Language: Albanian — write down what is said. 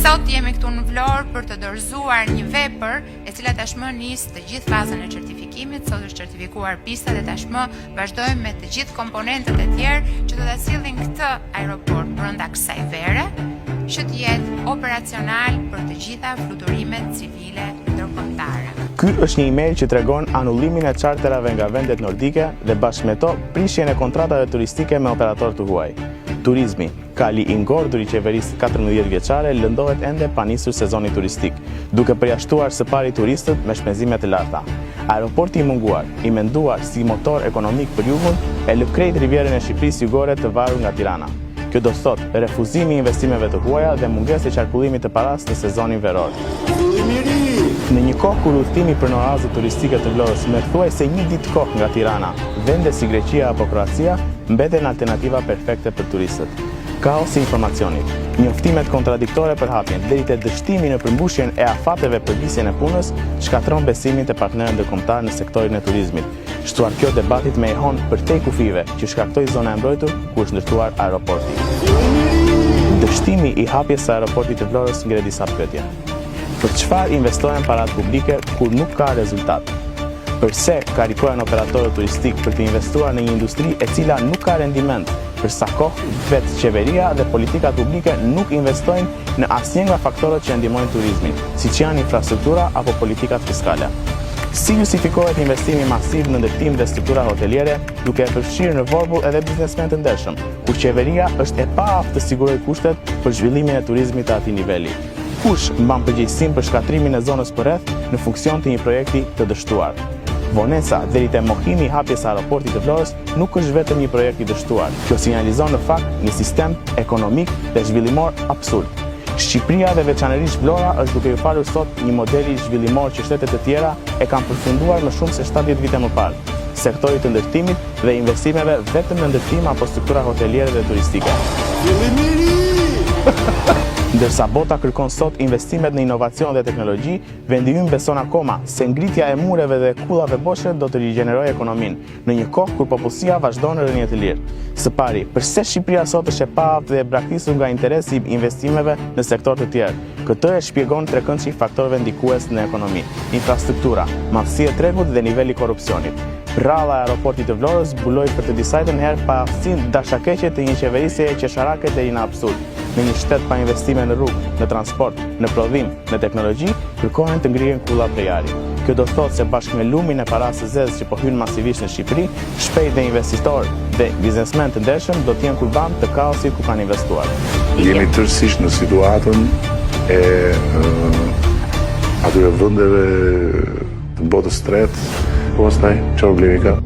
Sot jemi këtu në Vlorë për të dorëzuar një vepër e cila tashmë nis të gjithë fazën e certifikimit. Sot është certifikuar pista dhe tashmë vazhdojmë me të gjithë komponentët e tjerë që do ta sillin këtë aeroport brenda kësaj vere, që të jetë operacional për të gjitha fluturimet civile ndërkombëtare. Ky është një email që tregon anullimin e charterave nga vendet nordike dhe bashkë me to prishjen e kontratave turistike me operatorë të huaj. Turizmi, kali i ngordur i qeverisë 14 vjeçare, lëndohet ende pa nisur sezoni turistik, duke përjashtuar së pari turistët me shpenzime të larta. Aeroporti i munguar, i menduar si motor ekonomik për jugun, e lë krejt rivjerën e Shqipërisë jugore të varur nga Tirana. Kjo do të thotë refuzimi i investimeve të huaja dhe mungesë e qarkullimit të paras në sezonin veror. Në një kohë kur udhtimi për oazët turistike të Vlorës me thuajse një ditë kohë nga Tirana, vende si Greqia apo Kroacia mbeten alternativa perfekte për turistët. Kaosi i informacionit, njoftimet kontradiktore për hapjen, deri te dështimi në përmbushjen e afateve për visjen e punës, shkatron besimin te partnerët ndërkombëtar në sektorin e turizmit. Shtuar kjo debatit me ehon për tej kufive që shkaktoi zona e mbrojtur ku është ndërtuar aeroporti. Dështimi i hapjes së aeroportit të Vlorës ngre disa pyetje. Për çfarë investohen parat publike kur nuk ka rezultat? Përse karikohen operatorët turistik për të investuar në një industri e cila nuk ka rendiment, për sa kohë vetë qeveria dhe politikat publike nuk investojnë në asnjë nga faktorët që ndihmojnë turizmin, siç janë infrastruktura apo politikat fiskale? Si justifikohet investimi masiv në ndërtim dhe struktura hoteliere, duke e përfshirë në vorbull edhe biznesmen të ndershëm, kur qeveria është e paaftë të sigurojë kushtet për zhvillimin e turizmit të atij niveli? Kush mban përgjegjësinë për shkatrimin e zonës përreth në funksion të një projekti të dështuar? Vonesa deri te mohimi i hapjes së aeroportit të Vlorës nuk është vetëm një projekt i dështuar. Kjo sinjalizon në fakt një sistem ekonomik dhe zhvillimor absurd. Shqipëria dhe veçanërisht Vlora është duke u falur sot një modeli zhvillimor që shtetet e tjera e kanë përfunduar më shumë se 70 vite më parë. Sektori të ndërtimit dhe investimeve vetëm në ndërtim apo struktura hoteliere dhe turistike. Ndërsa bota kërkon sot investimet në inovacion dhe teknologji, vendi ynë beson akoma se ngritja e mureve dhe kullave boshe do të rigjenerojë ekonominë, në një kohë kur popullsia vazhdon në rënje të lirë. Së pari, pse Shqipëria sot është e paaftë dhe e braktisur nga interesi i investimeve në sektor të tjerë? Këtë e shpjegon trekëndshik faktorëve ndikues në ekonomi: infrastruktura, madhësia e tregut dhe niveli i korrupsionit. Rralla e aeroportit të Vlorës zbuloi për të disajtën herë paaftësinë dashakeqe të një qeverisje qesharake deri në absurd. Në një shtet pa investime në rrugë, në transport, në prodhim, në teknologji, kërkohen të ngrihen kulla prej ajrit. Kjo do thotë se bashkë me lumin e parasë së zezë që po hyn masivisht në Shqipëri, shpejt dhe investitorë dhe biznesmen të ndershëm do të jenë kurban të kaosit ku kanë investuar. Jemi tërësisht në situatën e atyre vendeve të botës tretë, pastaj çfarë problemi ka?